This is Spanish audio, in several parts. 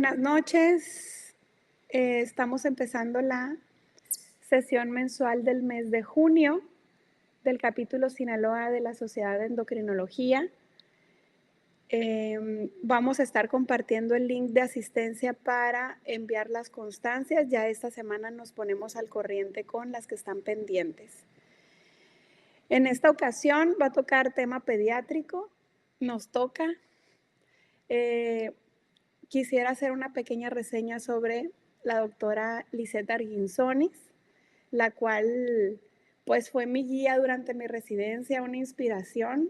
Buenas noches. Estamos empezando la sesión mensual del mes de junio del capítulo Sinaloa de la Sociedad de Endocrinología. Vamos a estar compartiendo el link de asistencia para enviar las constancias. Ya esta semana nos ponemos al corriente con las que están pendientes. En esta ocasión va a tocar tema pediátrico. Nos toca. Quisiera hacer una pequeña reseña sobre la doctora Lisette Arguinzonis, la cual pues fue mi guía durante mi residencia, una inspiración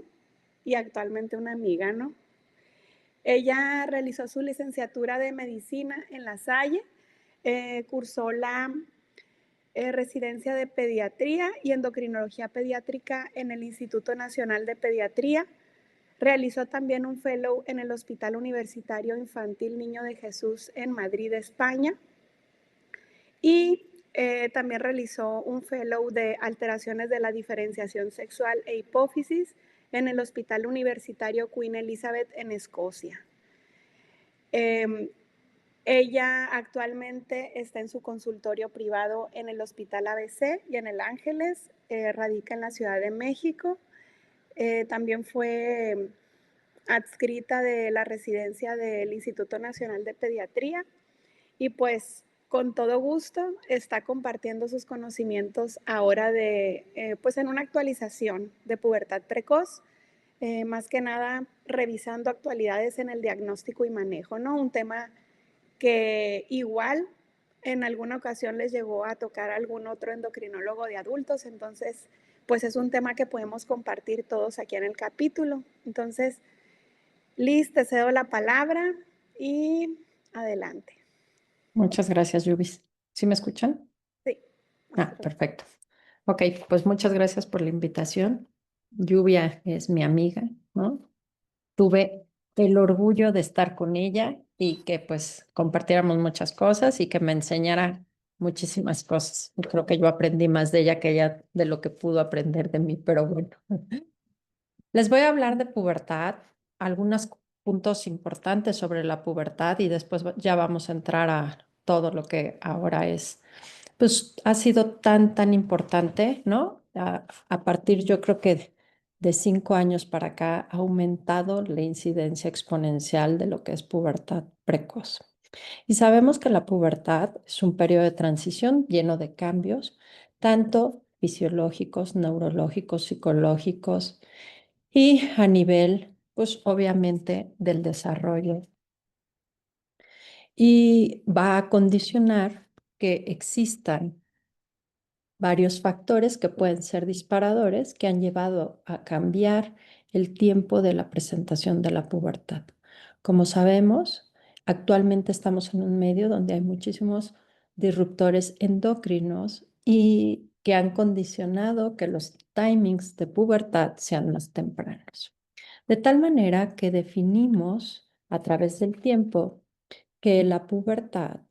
y actualmente una amiga, ¿no? Ella realizó su licenciatura de medicina en La Salle, cursó la residencia de pediatría y endocrinología pediátrica en el Instituto Nacional de Pediatría. Realizó también un fellow en el Hospital Universitario Infantil Niño de Jesús en Madrid, España. Y también realizó un fellow de alteraciones de la diferenciación sexual e hipófisis en el Hospital Universitario Queen Elizabeth en Escocia. Ella actualmente está en su consultorio privado en el Hospital ABC y en el Ángeles, radica en la Ciudad de México. También fue adscrita de la residencia del Instituto Nacional de Pediatría y pues con todo gusto está compartiendo sus conocimientos ahora pues en una actualización de pubertad precoz, más que nada revisando actualidades en el diagnóstico y manejo, ¿no? Un tema que igual en alguna ocasión les llegó a tocar a algún otro endocrinólogo de adultos, entonces pues es un tema que podemos compartir todos aquí en el capítulo. Entonces, Liz, te cedo la palabra y adelante. Muchas gracias, Yubis. ¿Sí me escuchan? Sí. Perfecto. Ok, pues muchas gracias por la invitación. Lluvia es mi amiga, ¿no? Tuve el orgullo de estar con ella y que pues compartiéramos muchas cosas y que me enseñara muchísimas cosas. Y creo que yo aprendí más de ella que ella de lo que pudo aprender de mí, pero bueno. Les voy a hablar de pubertad, algunos puntos importantes sobre la pubertad y después ya vamos a entrar a todo lo que ahora es, pues ha sido tan importante, ¿no? A partir, yo creo que de 5 años para acá ha aumentado la incidencia exponencial de lo que es pubertad precoz. Y sabemos que la pubertad es un periodo de transición lleno de cambios, tanto fisiológicos, neurológicos, psicológicos y a nivel, pues obviamente, del desarrollo. Y va a condicionar que existan varios factores que pueden ser disparadores que han llevado a cambiar el tiempo de la presentación de la pubertad. Como sabemos, actualmente estamos en un medio donde hay muchísimos disruptores endocrinos y que han condicionado que los timings de pubertad sean más tempranos. De tal manera que definimos a través del tiempo que la pubertad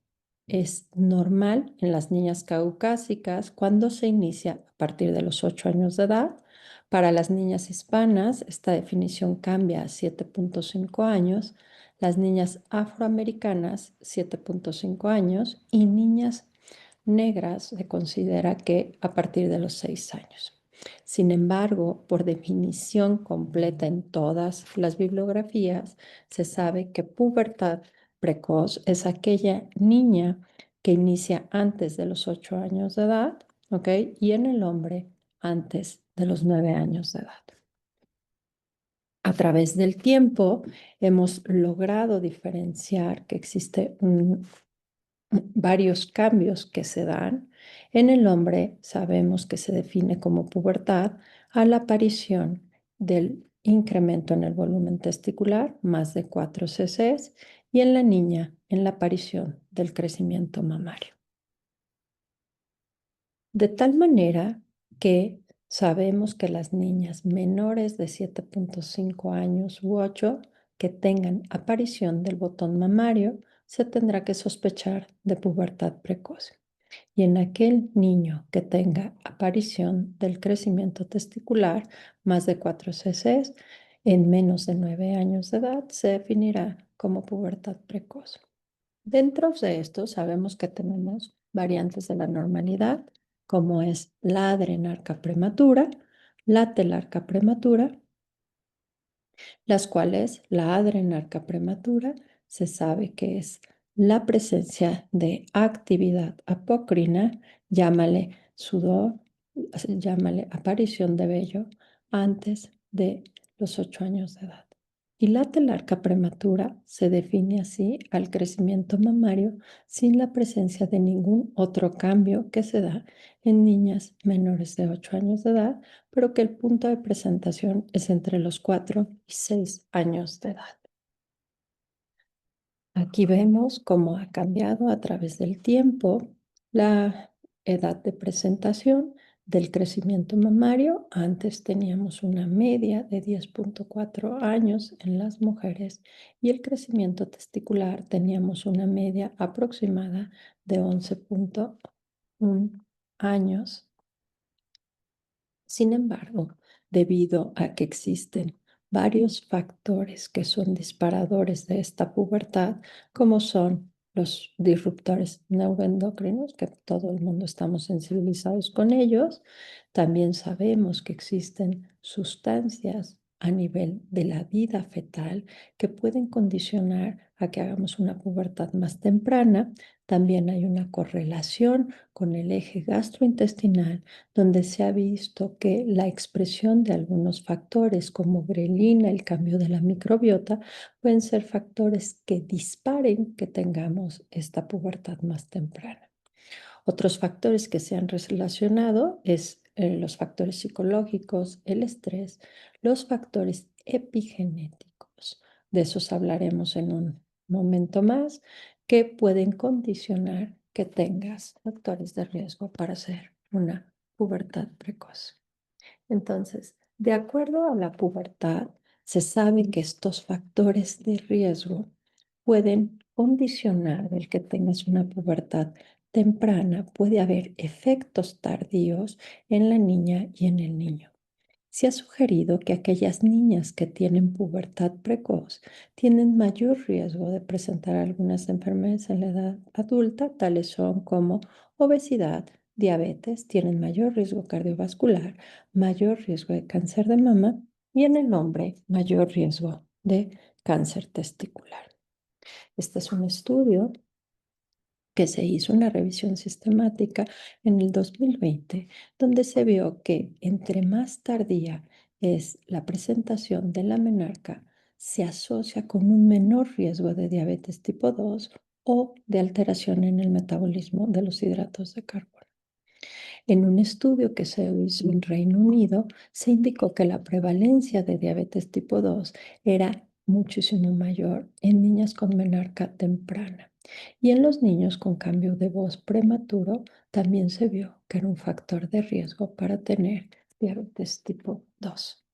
es normal en las niñas caucásicas cuando se inicia a partir de los 8 años de edad. Para las niñas hispanas, esta definición cambia a 7.5 años, las niñas afroamericanas 7.5 años y niñas negras se considera que a partir de los 6 años. Sin embargo, por definición completa en todas las bibliografías, se sabe que pubertad precoz es aquella niña que inicia antes de los 8 años de edad, ¿ok? Y en el hombre antes de los 9 años de edad. A través del tiempo hemos logrado diferenciar que existe varios cambios que se dan. En el hombre sabemos que se define como pubertad a la aparición del incremento en el volumen testicular, más de 4 cc, y en la niña en la aparición del crecimiento mamario. De tal manera que sabemos que las niñas menores de 7.5 años u 8 que tengan aparición del botón mamario, se tendrá que sospechar de pubertad precoz. Y en aquel niño que tenga aparición del crecimiento testicular, más de 4 cc, en menos de 9 años de edad, se definirá como pubertad precoz. Dentro de esto sabemos que tenemos variantes de la normalidad, como es la adrenarca prematura, la telarca prematura, las cuales la adrenarca prematura se sabe que es la presencia de actividad apocrina, llámale sudor, llámale aparición de vello antes de los 8 años de edad. Y la telarca prematura se define así al crecimiento mamario sin la presencia de ningún otro cambio que se da en niñas menores de 8 años de edad, pero que el punto de presentación es entre los 4 y 6 años de edad. Aquí vemos cómo ha cambiado a través del tiempo la edad de presentación del crecimiento mamario. Antes teníamos una media de 10,4 años en las mujeres y el crecimiento testicular teníamos una media aproximada de 11,1 años. Sin embargo, debido a que existen varios factores que son disparadores de esta pubertad, como son los disruptores neuroendocrinos, que todo el mundo estamos sensibilizados con ellos, también sabemos que existen sustancias a nivel de la vida fetal que pueden condicionar a que hagamos una pubertad más temprana. También hay una correlación con el eje gastrointestinal donde se ha visto que la expresión de algunos factores como grelina, el cambio de la microbiota, pueden ser factores que disparen que tengamos esta pubertad más temprana. Otros factores que se han relacionado es los factores psicológicos, el estrés, los factores epigenéticos. De esos hablaremos en un momento más, que pueden condicionar que tengas factores de riesgo para hacer una pubertad precoz. Entonces, de acuerdo a la pubertad, se sabe que estos factores de riesgo pueden condicionar el que tengas una pubertad temprana. Puede haber efectos tardíos en la niña y en el niño. Se ha sugerido que aquellas niñas que tienen pubertad precoz tienen mayor riesgo de presentar algunas enfermedades en la edad adulta, tales son como obesidad, diabetes, tienen mayor riesgo cardiovascular, mayor riesgo de cáncer de mama y en el hombre mayor riesgo de cáncer testicular. Este es un estudio que se hizo una revisión sistemática en el 2020, donde se vio que entre más tardía es la presentación de la menarca, se asocia con un menor riesgo de diabetes tipo 2 o de alteración en el metabolismo de los hidratos de carbono. En un estudio que se hizo en Reino Unido, se indicó que la prevalencia de diabetes tipo 2 era muchísimo mayor en niñas con menarca temprana. Y en los niños con cambio de voz prematuro también se vio que era un factor de riesgo para tener diabetes tipo 2.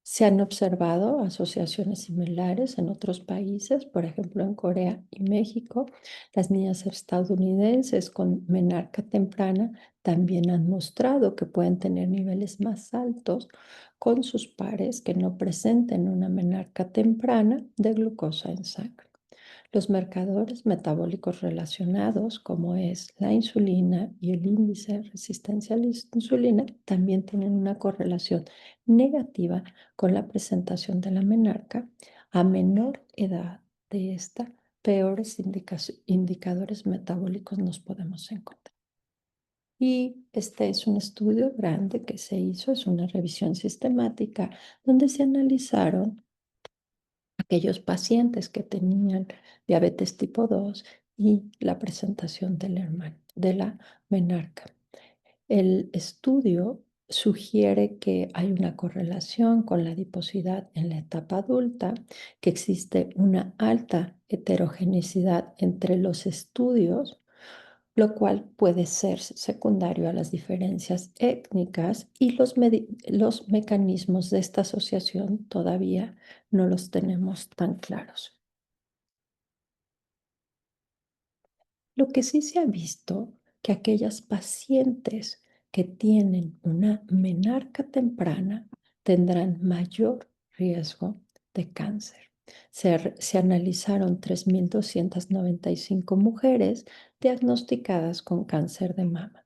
Se han observado asociaciones similares en otros países, por ejemplo en Corea y México. Las niñas estadounidenses con menarca temprana también han mostrado que pueden tener niveles más altos con sus pares que no presenten una menarca temprana de glucosa en sangre. Los marcadores metabólicos relacionados, como es la insulina y el índice de resistencia a la insulina, también tienen una correlación negativa con la presentación de la menarca. A menor edad de esta, peores indicadores metabólicos nos podemos encontrar. Y este es un estudio grande que se hizo, es una revisión sistemática donde se analizaron aquellos pacientes que tenían diabetes tipo 2 y la presentación de la menarca. El estudio sugiere que hay una correlación con la adiposidad en la etapa adulta, que existe una alta heterogeneidad entre los estudios, lo cual puede ser secundario a las diferencias étnicas y los mecanismos de esta asociación todavía no los tenemos tan claros. Lo que sí se ha visto que aquellas pacientes que tienen una menarca temprana tendrán mayor riesgo de cáncer. Se analizaron 3.295 mujeres diagnosticadas con cáncer de mama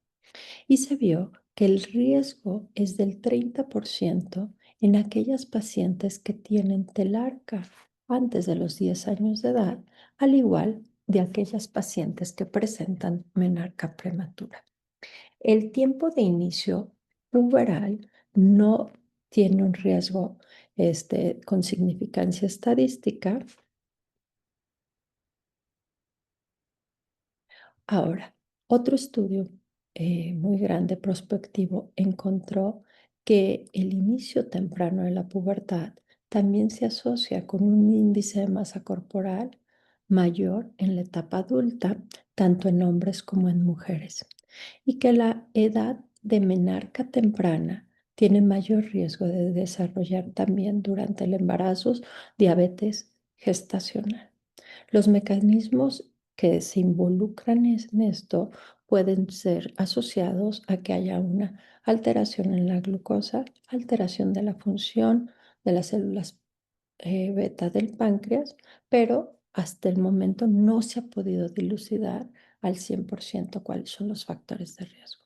y se vio que el riesgo es del 30% en aquellas pacientes que tienen telarca antes de los 10 años de edad, al igual de aquellas pacientes que presentan menarca prematura. El tiempo de inicio puberal no tiene un riesgo con significancia estadística. Ahora, otro estudio muy grande, prospectivo, encontró que el inicio temprano de la pubertad también se asocia con un índice de masa corporal mayor en la etapa adulta, tanto en hombres como en mujeres, y que la edad de menarca temprana tiene mayor riesgo de desarrollar también durante el embarazo diabetes gestacional. Los mecanismos que se involucran en esto pueden ser asociados a que haya una alteración en la glucosa, alteración de la función de las células beta del páncreas, pero hasta el momento no se ha podido dilucidar al 100% cuáles son los factores de riesgo.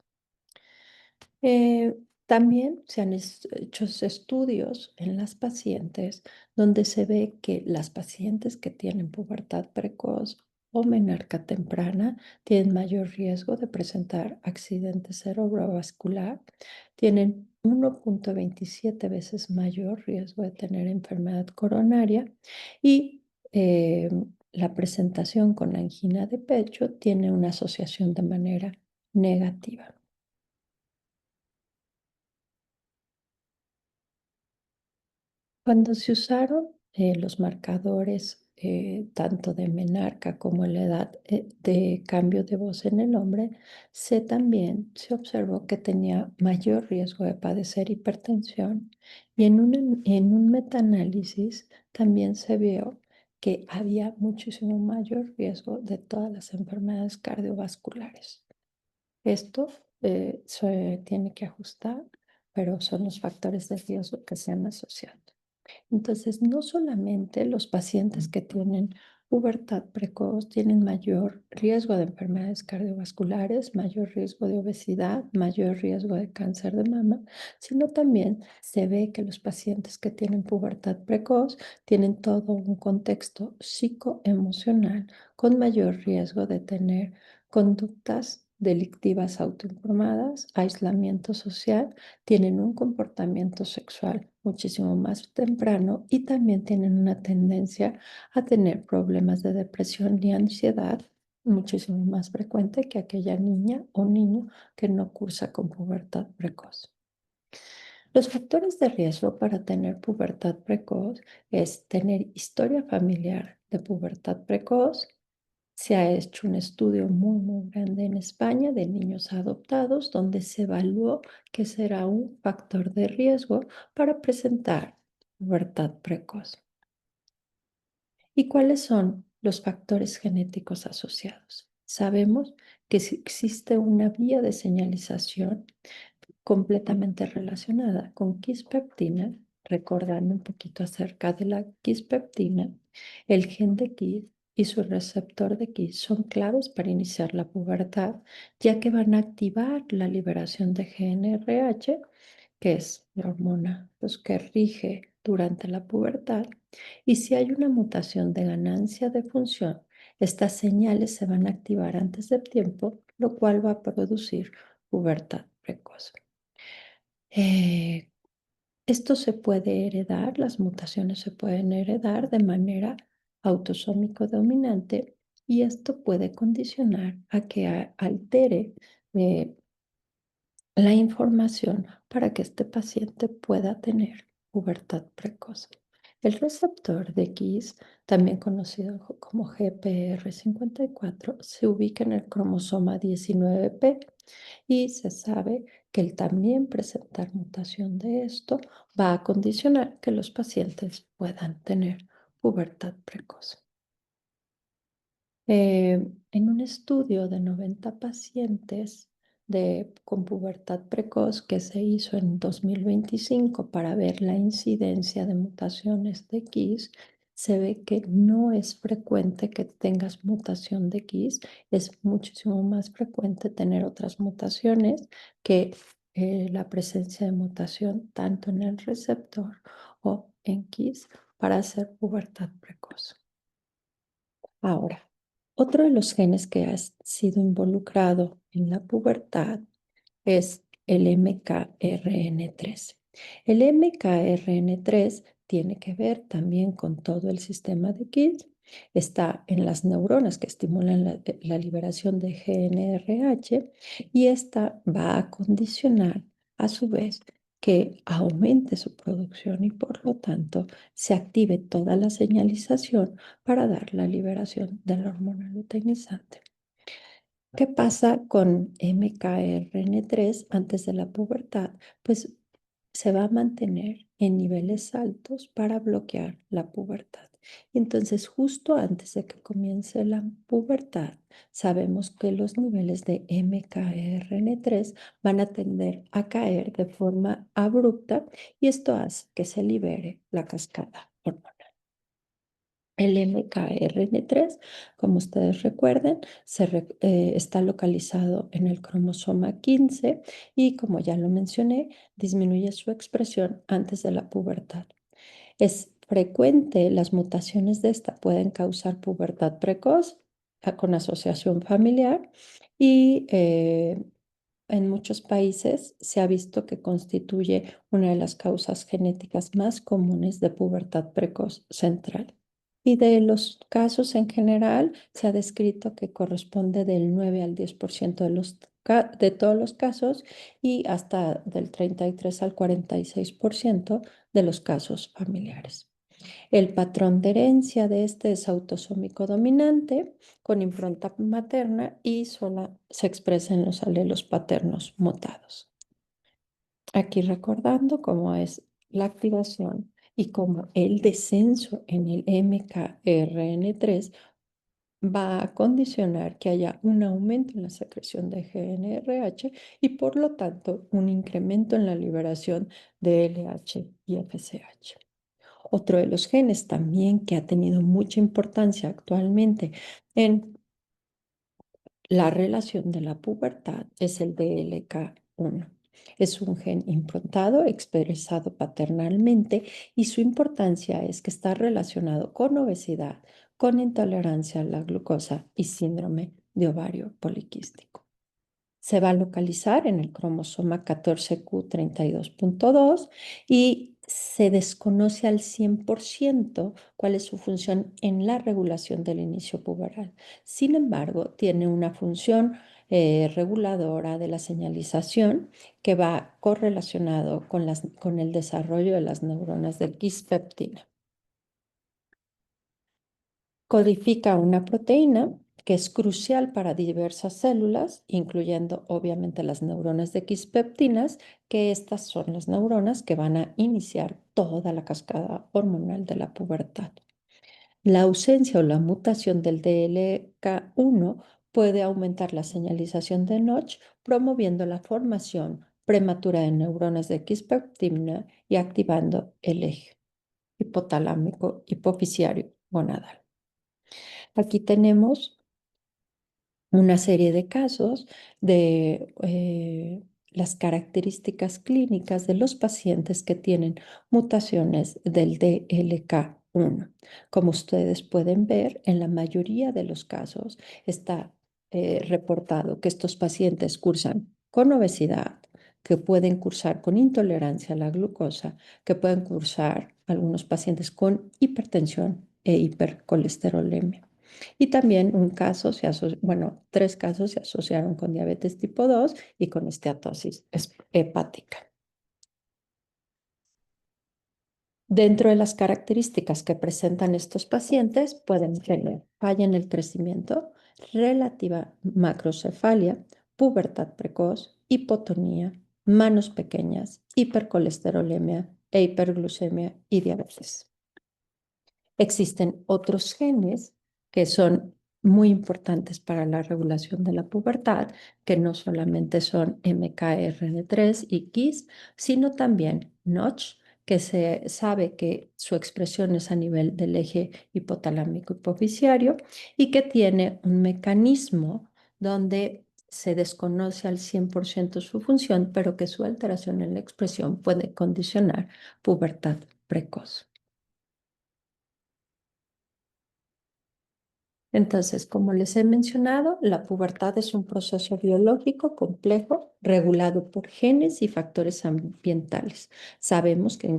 Eh, También se han hecho estudios en las pacientes donde se ve que las pacientes que tienen pubertad precoz o menarca temprana tienen mayor riesgo de presentar accidente cerebrovascular, tienen 1.27 veces mayor riesgo de tener enfermedad coronaria y la presentación con angina de pecho tiene una asociación de manera negativa. Cuando se usaron los marcadores tanto de menarca como la edad de cambio de voz en el hombre, también se observó que tenía mayor riesgo de padecer hipertensión y en un metaanálisis también se vio que había muchísimo mayor riesgo de todas las enfermedades cardiovasculares. Esto se tiene que ajustar, pero son los factores de riesgo que se han asociado. Entonces, no solamente los pacientes que tienen pubertad precoz tienen mayor riesgo de enfermedades cardiovasculares, mayor riesgo de obesidad, mayor riesgo de cáncer de mama, sino también se ve que los pacientes que tienen pubertad precoz tienen todo un contexto psicoemocional con mayor riesgo de tener conductas delictivas autoinformadas, aislamiento social, tienen un comportamiento sexual muchísimo más temprano y también tienen una tendencia a tener problemas de depresión y ansiedad muchísimo más frecuente que aquella niña o niño que no cursa con pubertad precoz. Los factores de riesgo para tener pubertad precoz es tener historia familiar de pubertad precoz. Se ha hecho un estudio muy grande en España de niños adoptados donde se evaluó que será un factor de riesgo para presentar pubertad precoz. ¿Y cuáles son los factores genéticos asociados? Sabemos que si existe una vía de señalización completamente relacionada con quispeptina, recordando un poquito acerca de la quispeptina, el gen de Kis y su receptor de Kis son claves para iniciar la pubertad, ya que van a activar la liberación de GnRH, que es la hormona pues, que rige durante la pubertad, y si hay una mutación de ganancia de función, estas señales se van a activar antes de tiempo, lo cual va a producir pubertad precoz. Eh, Esto se puede heredar, las mutaciones se pueden heredar de manera autosómico dominante y esto puede condicionar a que altere eh, la información para que este paciente pueda tener pubertad precoz. El receptor de X, también conocido como GPR54, se ubica en el cromosoma 19P y se sabe que el también presentar mutación de esto va a condicionar que los pacientes puedan tener pubertad precoz. En un estudio de 90 pacientes con pubertad precoz que se hizo en 2025 para ver la incidencia de mutaciones de KIS, se ve que no es frecuente que tengas mutación de KIS, es muchísimo más frecuente tener otras mutaciones que la presencia de mutación tanto en el receptor o en KIS para hacer pubertad precoz. Ahora, otro de los genes que ha sido involucrado en la pubertad es el MKRN3. El MKRN3 tiene que ver también con todo el sistema de KIT. Está en las neuronas que estimulan la liberación de GNRH y esta va a condicionar a su vez que aumente su producción y por lo tanto se active toda la señalización para dar la liberación de la hormona luteinizante. ¿Qué pasa con MKRN3 antes de la pubertad? Pues se va a mantener en niveles altos para bloquear la pubertad. Entonces, justo antes de que comience la pubertad, sabemos que los niveles de MKRN3 van a tender a caer de forma abrupta y esto hace que se libere la cascada hormonal. El MKRN3, como ustedes recuerden, está localizado en el cromosoma 15 y, como ya lo mencioné, disminuye su expresión antes de la pubertad. Es frecuente, las mutaciones de esta pueden causar pubertad precoz con asociación familiar y en muchos países se ha visto que constituye una de las causas genéticas más comunes de pubertad precoz central. Y de los casos en general, se ha descrito que corresponde del 9 al 10% de todos los casos y hasta del 33 al 46% de los casos familiares. El patrón de herencia de este es autosómico dominante con impronta materna y solo se expresa en los alelos paternos mutados. Aquí recordando cómo es la activación y cómo el descenso en el MKRN3 va a condicionar que haya un aumento en la secreción de GNRH y por lo tanto un incremento en la liberación de LH y FSH. Otro de los genes también que ha tenido mucha importancia actualmente en la relación de la pubertad es el DLK1. Es un gen improntado, expresado paternalmente y su importancia es que está relacionado con obesidad, con intolerancia a la glucosa y síndrome de ovario poliquístico. Se va a localizar en el cromosoma 14q32.2 y se desconoce al 100% cuál es su función en la regulación del inicio puberal. Sin embargo, tiene una función reguladora de la señalización que va correlacionado con el desarrollo de las neuronas del quispeptina. Codifica una proteína que es crucial para diversas células, incluyendo obviamente las neuronas de quispeptinas, que estas son las neuronas que van a iniciar toda la cascada hormonal de la pubertad. La ausencia o la mutación del DLK1 puede aumentar la señalización de Notch, promoviendo la formación prematura de neuronas de quispeptina y activando el eje hipotalámico hipofisiario gonadal. Aquí tenemos una serie de casos de las características clínicas de los pacientes que tienen mutaciones del DLK1. Como ustedes pueden ver, en la mayoría de los casos está reportado que estos pacientes cursan con obesidad, que pueden cursar con intolerancia a la glucosa, que pueden cursar algunos pacientes con hipertensión e hipercolesterolemia. Y también tres casos se asociaron con diabetes tipo 2 y con esteatosis hepática. Dentro de las características que presentan estos pacientes pueden tener falla en el crecimiento, relativa macrocefalia, pubertad precoz, hipotonía, manos pequeñas, hipercolesterolemia e hiperglucemia y diabetes. Existen otros genes que son muy importantes para la regulación de la pubertad, que no solamente son MKRN3 y KIS, sino también Notch, que se sabe que su expresión es a nivel del eje hipotalámico hipoficiario y que tiene un mecanismo donde se desconoce al 100% su función, pero que su alteración en la expresión puede condicionar pubertad precoz. Entonces, como les he mencionado, la pubertad es un proceso biológico complejo regulado por genes y factores ambientales. Sabemos que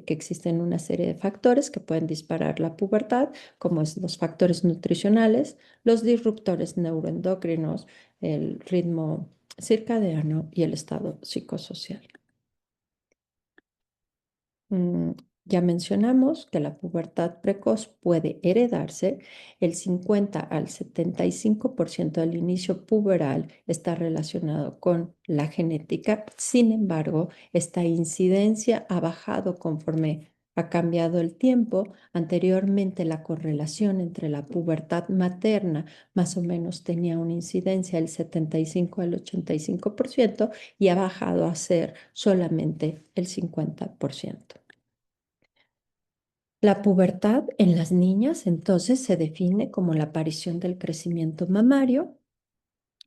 existen una serie de factores que pueden disparar la pubertad, como es los factores nutricionales, los disruptores neuroendocrinos, el ritmo circadiano y el estado psicosocial. Mm, Ya mencionamos que la pubertad precoz puede heredarse. El 50 al 75% del inicio puberal está relacionado con la genética. Sin embargo, esta incidencia ha bajado conforme ha cambiado el tiempo. Anteriormente, la correlación entre la pubertad materna más o menos tenía una incidencia del 75 al 85% y ha bajado a ser solamente el 50%. La pubertad en las niñas entonces se define como la aparición del crecimiento mamario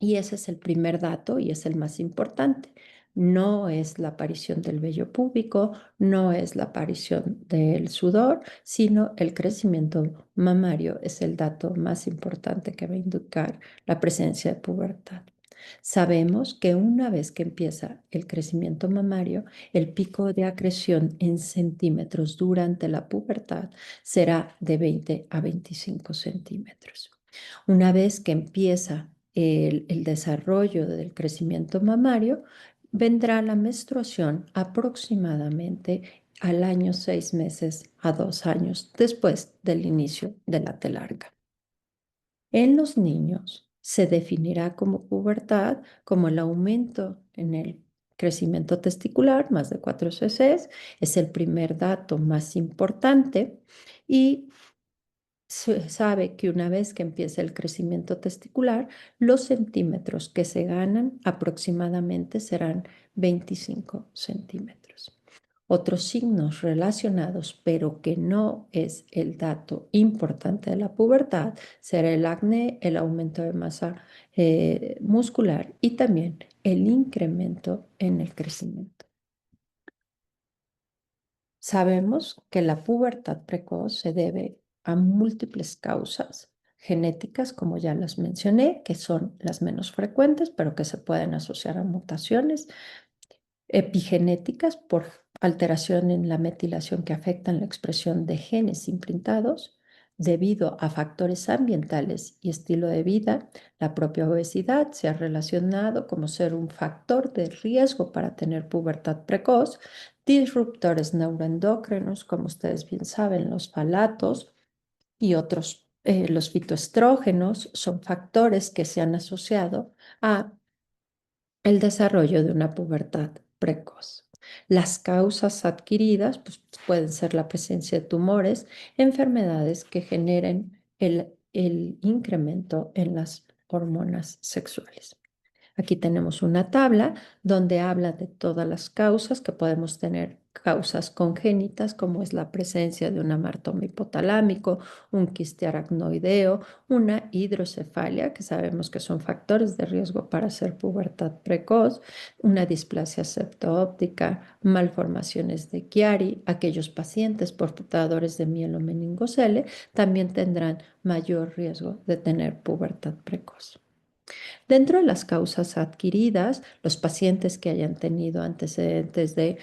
y ese es el primer dato y es el más importante. No es la aparición del vello púbico, no es la aparición del sudor, sino el crecimiento mamario es el dato más importante que va a indicar la presencia de pubertad. Sabemos que una vez que empieza el crecimiento mamario, el pico de acreción en centímetros durante la pubertad será de 20 a 25 centímetros. Una vez que empieza el desarrollo del crecimiento mamario, vendrá la menstruación aproximadamente al año 6 meses a 2 años después del inicio de la telarga. En los niños se definirá como pubertad como el aumento en el crecimiento testicular, más de 4 cc, es el primer dato más importante y se sabe que una vez que empieza el crecimiento testicular, los centímetros que se ganan aproximadamente serán 25 centímetros. Otros signos relacionados, pero que no es el dato importante de la pubertad, será el acné, el aumento de masa muscular y también el incremento en el crecimiento. Sabemos que la pubertad precoz se debe a múltiples causas genéticas, como ya las mencioné, que son las menos frecuentes, pero que se pueden asociar a mutaciones epigenéticas por alteración en la metilación que afectan la expresión de genes imprintados debido a factores ambientales y estilo de vida. La propia obesidad se ha relacionado como ser un factor de riesgo para tener pubertad precoz. Disruptores neuroendocrinos, como ustedes bien saben, los falatos y otros, los fitoestrógenos, son factores que se han asociado a el desarrollo de una pubertad precoz. Las causas adquiridas pues, pueden ser la presencia de tumores, enfermedades que generen el incremento en las hormonas sexuales. Aquí tenemos una tabla donde habla de todas las causas que podemos tener, causas congénitas, como es la presencia de un amartoma hipotalámico, un quiste aracnoideo, una hidrocefalia, que sabemos que son factores de riesgo para hacer pubertad precoz, una displasia septoóptica, malformaciones de Chiari. Aquellos pacientes portadores de mielomeningocele también tendrán mayor riesgo de tener pubertad precoz. Dentro de las causas adquiridas, los pacientes que hayan tenido antecedentes de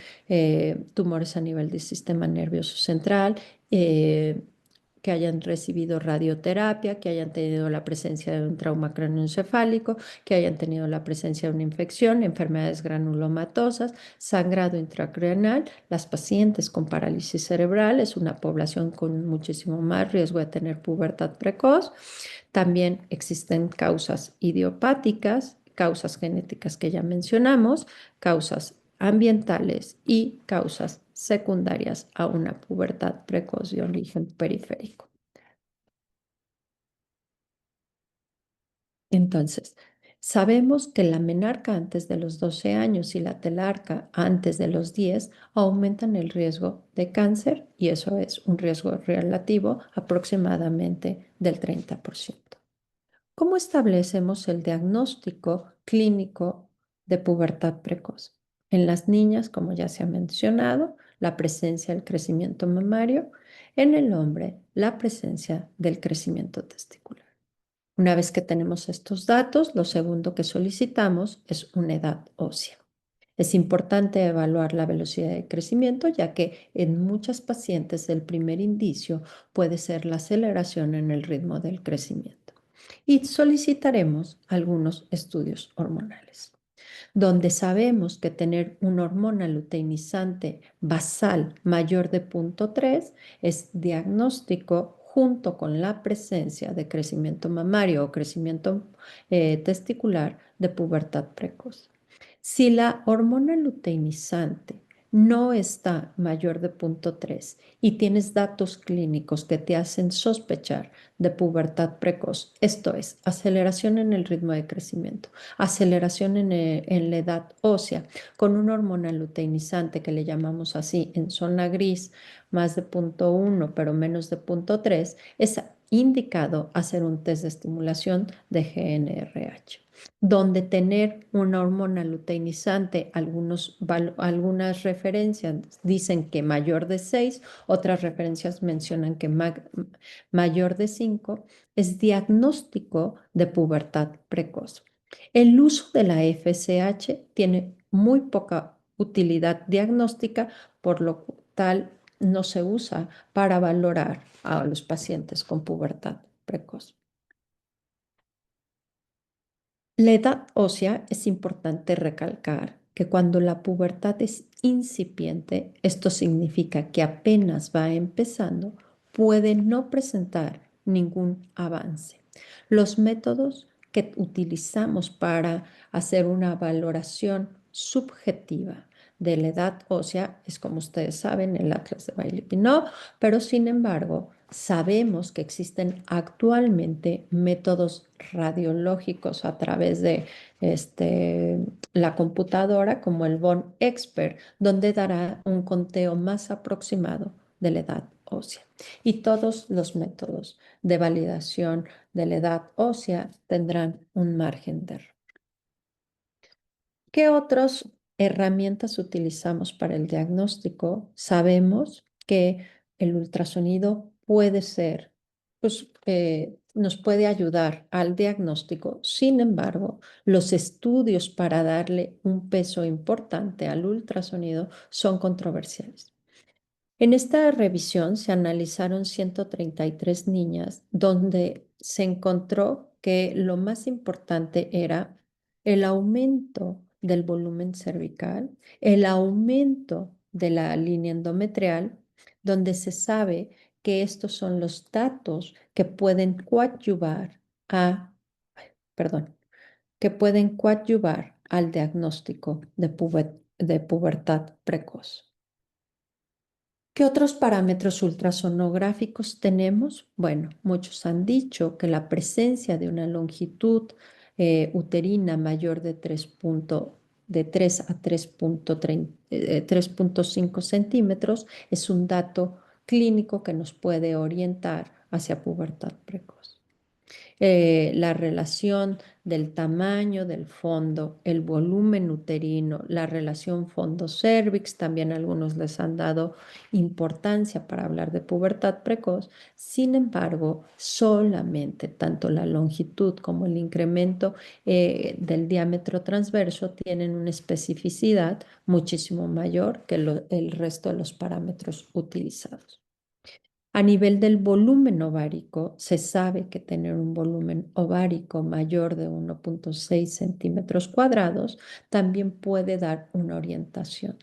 tumores a nivel del sistema nervioso central, que hayan recibido radioterapia, que hayan tenido la presencia de un trauma craneoencefálico, que hayan tenido la presencia de una infección, enfermedades granulomatosas, sangrado intracraneal. Las pacientes con parálisis cerebral es una población con muchísimo más riesgo de tener pubertad precoz. También existen causas idiopáticas, causas genéticas que ya mencionamos, causas ambientales y causas secundarias a una pubertad precoz de origen periférico. Entonces, Sabemos que la menarca antes de los 12 años y la telarca antes de los 10 aumentan el riesgo de cáncer y eso es un riesgo relativo aproximadamente del 30%. ¿Cómo establecemos el diagnóstico clínico de pubertad precoz? En las niñas, como ya se ha mencionado, la presencia del crecimiento mamario, en el hombre, la presencia del crecimiento testicular. Una vez que tenemos estos datos, lo segundo que solicitamos es una edad ósea. Es importante evaluar la velocidad de crecimiento, ya que en muchas pacientes el primer indicio puede ser la aceleración en el ritmo del crecimiento. Y solicitaremos algunos estudios hormonales donde sabemos que tener una hormona luteinizante basal mayor de 0,3 es diagnóstico junto con la presencia de crecimiento mamario o crecimiento testicular de pubertad precoz. Si la hormona luteinizante no está mayor de 0,3 y tienes datos clínicos que te hacen sospechar de pubertad precoz, esto es, aceleración en el ritmo de crecimiento, aceleración en la edad ósea, con una hormona luteinizante que le llamamos así en zona gris, más de 0,1 pero menos de 0,3, es indicado hacer un test de estimulación de GNRH donde tener una hormona luteinizante, algunas referencias dicen que mayor de 6, otras referencias mencionan que mayor de 5, es diagnóstico de pubertad precoz. El uso de la FSH tiene muy poca utilidad diagnóstica, por lo tal no se usa para valorar a los pacientes con pubertad precoz. La edad ósea es importante recalcar que cuando la pubertad es incipiente, esto significa que apenas va empezando, puede no presentar ningún avance. Los métodos que utilizamos para hacer una valoración subjetiva de la edad ósea es, como ustedes saben, el Atlas de Bailey-Pinot, pero sin embargo, sabemos que existen actualmente métodos radiológicos a través de la computadora, como el Von Expert, donde dará un conteo más aproximado de la edad ósea. Y todos los métodos de validación de la edad ósea tendrán un margen de error. ¿Qué otras herramientas utilizamos para el diagnóstico? Sabemos que el ultrasonido puede ser, pues, nos puede ayudar al diagnóstico. Sin embargo, los estudios para darle un peso importante al ultrasonido son controversiales. En esta revisión se analizaron 133 niñas donde se encontró que lo más importante era el aumento del volumen cervical, el aumento de la línea endometrial, donde se sabe que estos son los datos que pueden coadyuvar perdón, que pueden coadyuvar al diagnóstico de pubertad precoz. ¿Qué otros parámetros ultrasonográficos tenemos? Bueno, muchos han dicho que la presencia de una longitud uterina mayor de 3 a 3,5 centímetros es un dato clínico que nos puede orientar hacia pubertad precoz. La relación del tamaño del fondo, el volumen uterino, la relación fondo-cérvix, también algunos les han dado importancia para hablar de pubertad precoz. Sin embargo, solamente tanto la longitud como el incremento del diámetro transverso tienen una especificidad muchísimo mayor que el resto de los parámetros utilizados. A nivel del volumen ovárico, se sabe que tener un volumen ovárico mayor de 1,6 centímetros cuadrados también puede dar una orientación.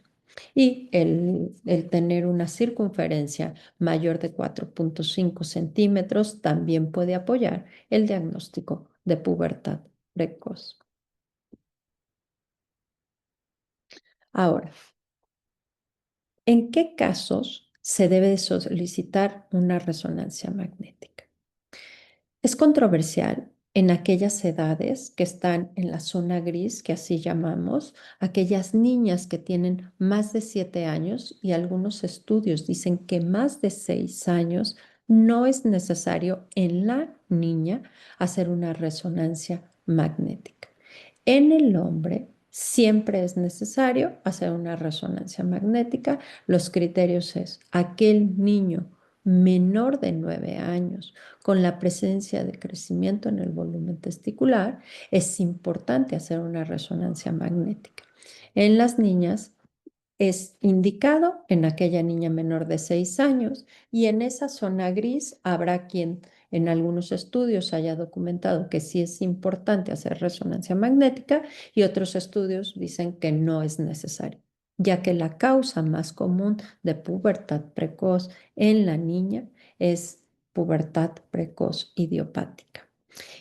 Y el tener una circunferencia mayor de 4,5 centímetros también puede apoyar el diagnóstico de pubertad precoz. Ahora, ¿en qué casos se debe solicitar una resonancia magnética? Es controversial en aquellas edades que están en la zona gris, que así llamamos, aquellas niñas que tienen más de 7 años y algunos estudios dicen que más de 6 años no es necesario en la niña hacer una resonancia magnética. En el hombre siempre es necesario hacer una resonancia magnética. Los criterios es aquel niño menor de 9 años con la presencia de crecimiento en el volumen testicular, es importante hacer una resonancia magnética. En las niñas es indicado en aquella niña menor de 6 años y en esa zona gris habrá quien en algunos estudios haya documentado que sí es importante hacer resonancia magnética y otros estudios dicen que no es necesario, ya que la causa más común de pubertad precoz en la niña es pubertad precoz idiopática.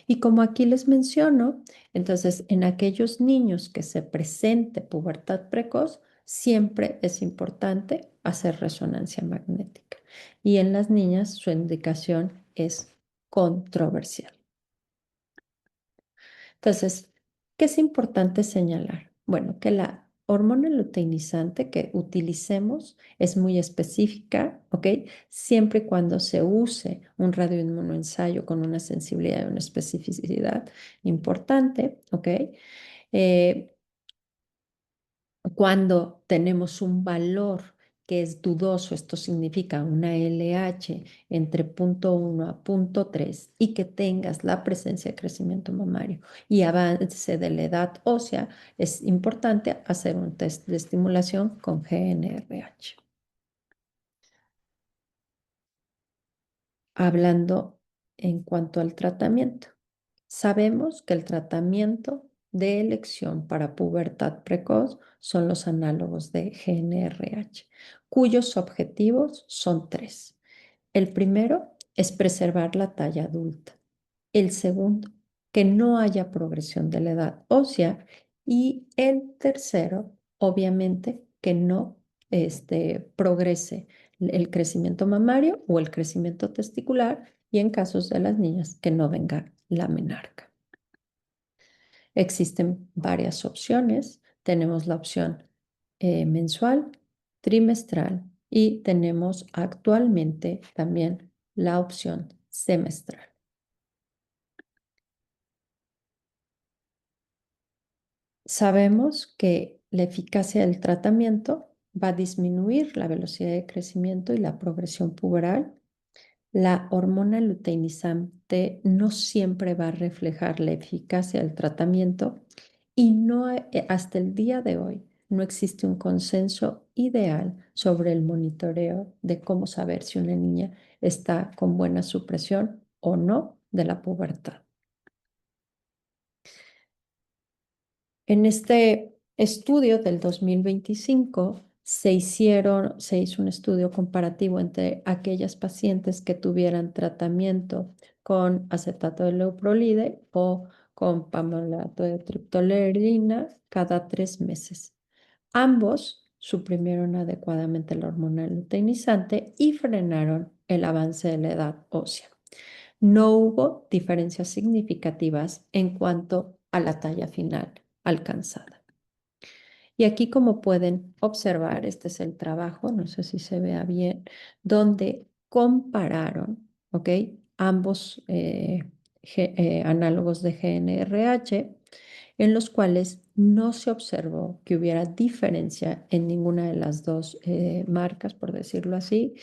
Y como aquí les menciono, entonces en aquellos niños que se presente pubertad precoz, siempre es importante hacer resonancia magnética. Y en las niñas su indicación es controversial. Entonces, ¿qué es importante señalar? Bueno, que la hormona luteinizante que utilicemos es muy específica, ¿ok? Siempre y cuando se use un radioinmunoensayo con una sensibilidad y una especificidad importante, ¿ok? Eh, Cuando tenemos un valor que es dudoso, esto significa una LH entre 0,1 a 0,3 y que tengas la presencia de crecimiento mamario y avance de la edad ósea, es importante hacer un test de estimulación con GNRH. Hablando en cuanto al tratamiento. Sabemos que el tratamiento de elección para pubertad precoz son los análogos de GNRH, cuyos objetivos son tres. El primero es preservar la talla adulta. El segundo, que no haya progresión de la edad ósea. Y el tercero, obviamente, que no progrese el crecimiento mamario o el crecimiento testicular y en casos de las niñas que no venga la menarca. Existen varias opciones. Tenemos la opción mensual, trimestral y tenemos actualmente también la opción semestral. Sabemos que la eficacia del tratamiento va a disminuir la velocidad de crecimiento y la progresión puberal. La hormona luteinizante no siempre va a reflejar la eficacia del tratamiento y hasta el día de hoy no existe un consenso ideal sobre el monitoreo de cómo saber si una niña está con buena supresión o no de la pubertad. En este estudio del 2025 se hizo un estudio comparativo entre aquellas pacientes que tuvieran tratamiento con acetato de leuprolide o con pamelato de triptolerina cada 3 meses. Ambos suprimieron adecuadamente la hormona luteinizante y frenaron el avance de la edad ósea. No hubo diferencias significativas en cuanto a la talla final alcanzada. Y aquí, como pueden observar, este es el trabajo, no sé si se vea bien, donde compararon, ¿ok? Ambos análogos de GNRH, en los cuales no se observó que hubiera diferencia en ninguna de las dos marcas, por decirlo así,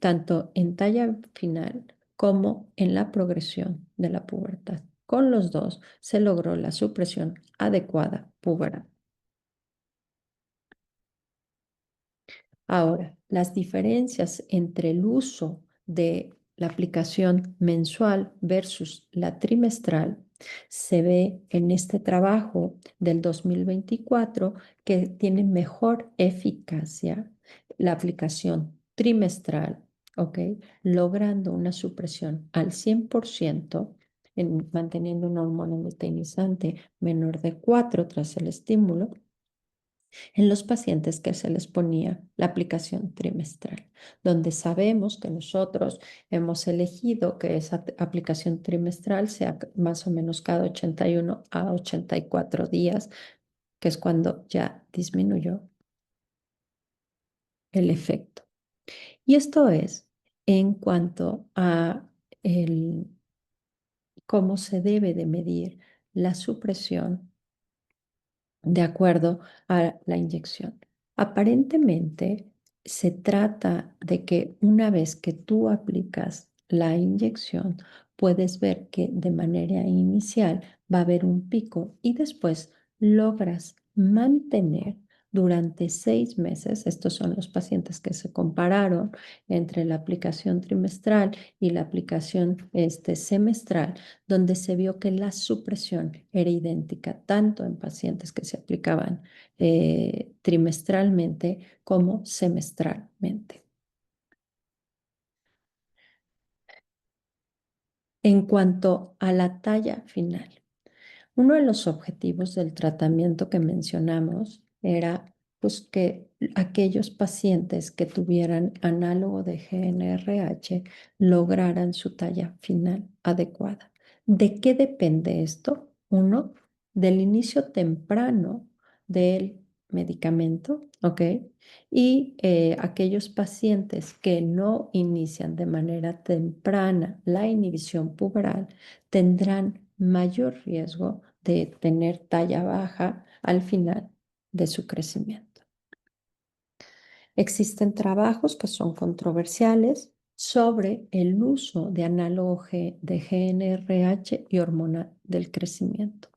tanto en talla final como en la progresión de la pubertad. Con los dos se logró la supresión adecuada puberal. Ahora, las diferencias entre el uso de la aplicación mensual versus la trimestral se ve en este trabajo del 2024 que tiene mejor eficacia la aplicación trimestral, ¿ok? Logrando una supresión al 100%, manteniendo una hormona luteinizante menor de 4 tras el estímulo en los pacientes que se les ponía la aplicación trimestral, donde sabemos que nosotros hemos elegido que esa aplicación trimestral sea más o menos cada 81 a 84 días, que es cuando ya disminuyó el efecto. Y esto es en cuanto a el, cómo se debe de medir la supresión de acuerdo a la inyección. Aparentemente, se trata de que una vez que tú aplicas la inyección, puedes ver que de manera inicial va a haber un pico y después logras mantener durante 6 meses. Estos son los pacientes que se compararon entre la aplicación trimestral y la aplicación semestral, donde se vio que la supresión era idéntica tanto en pacientes que se aplicaban trimestralmente como semestralmente. En cuanto a la talla final, uno de los objetivos del tratamiento que mencionamos era pues, que aquellos pacientes que tuvieran análogo de GNRH lograran su talla final adecuada. ¿De qué depende esto? Uno, del inicio temprano del medicamento, ¿ok? Y aquellos pacientes que no inician de manera temprana la inhibición puberal tendrán mayor riesgo de tener talla baja al final de su crecimiento. Existen trabajos que son controversiales sobre el uso de análogo de GNRH y hormona del crecimiento.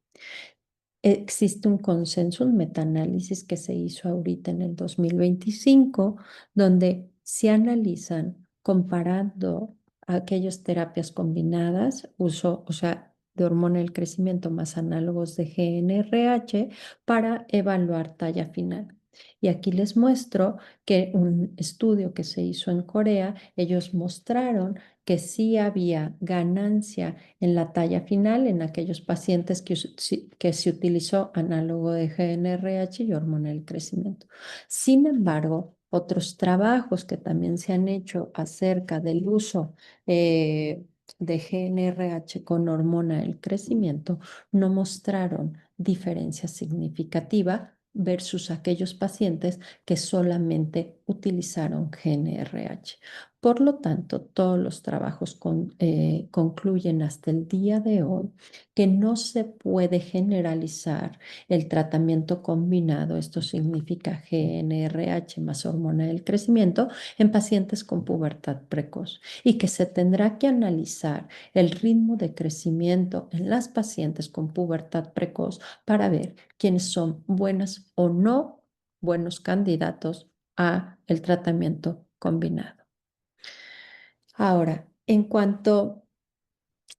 Existe un consenso, un metaanálisis que se hizo ahorita en el 2025, donde se analizan comparando aquellas terapias combinadas, uso, o sea, de hormona del crecimiento más análogos de GNRH para evaluar talla final. Y aquí les muestro que un estudio que se hizo en Corea, ellos mostraron que sí había ganancia en la talla final en aquellos pacientes que se utilizó análogo de GNRH y hormona del crecimiento. Sin embargo, otros trabajos que también se han hecho acerca del uso de GNRH con hormona del crecimiento no mostraron diferencia significativa versus aquellos pacientes que solamente utilizaron GNRH. Por lo tanto, todos los trabajos concluyen hasta el día de hoy que no se puede generalizar el tratamiento combinado, esto significa GNRH más hormona del crecimiento, en pacientes con pubertad precoz y que se tendrá que analizar el ritmo de crecimiento en las pacientes con pubertad precoz para ver quiénes son buenas o no buenos candidatos a el tratamiento combinado. Ahora, en cuanto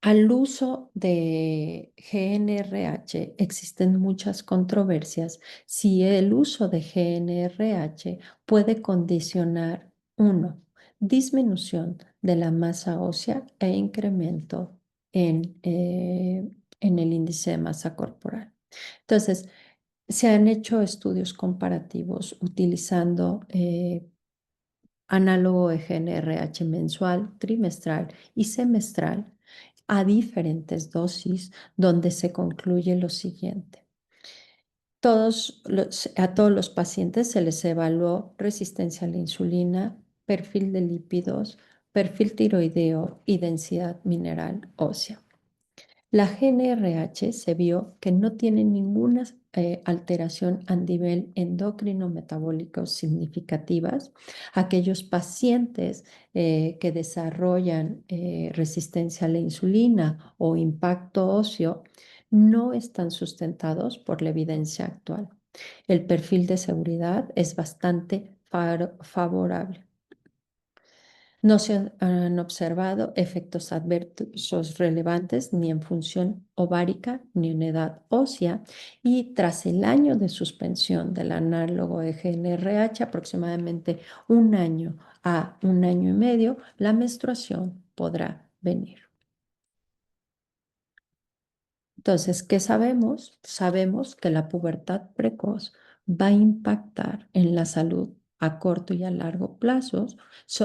al uso de GNRH, existen muchas controversias si el uso de GNRH puede condicionar, uno, disminución de la masa ósea e incremento en el índice de masa corporal. Entonces, se han hecho estudios comparativos utilizando análogo de GNRH mensual, trimestral y semestral a diferentes dosis, donde se concluye lo siguiente. A todos los pacientes se les evaluó resistencia a la insulina, perfil de lípidos, perfil tiroideo y densidad mineral ósea. La GNRH se vio que no tiene ninguna alteración a nivel endocrino metabólico significativas. Aquellos pacientes que desarrollan resistencia a la insulina o impacto óseo no están sustentados por la evidencia actual. El perfil de seguridad es bastante favorable. No se han observado efectos adversos relevantes ni en función ovárica ni en edad ósea y tras el año de suspensión del análogo de GNRH, aproximadamente 1 año a 1 año y medio, la menstruación podrá venir. Entonces, ¿qué sabemos? Sabemos que la pubertad precoz va a impactar en la salud a corto y a largo plazo.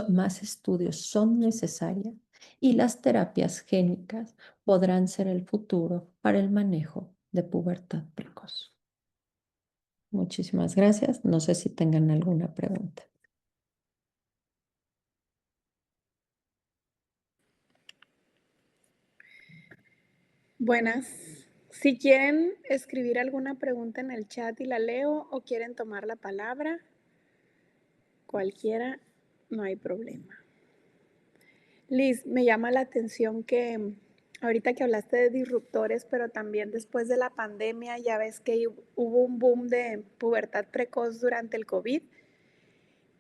Más estudios son necesarios y las terapias génicas podrán ser el futuro para el manejo de pubertad precoz. Muchísimas gracias. No sé si tengan alguna pregunta. Buenas. Si quieren escribir alguna pregunta en el chat y la leo o quieren tomar la palabra, cualquiera, no hay problema. Liz, me llama la atención que ahorita que hablaste de disruptores, pero también después de la pandemia, ya ves que hubo un boom de pubertad precoz durante el COVID.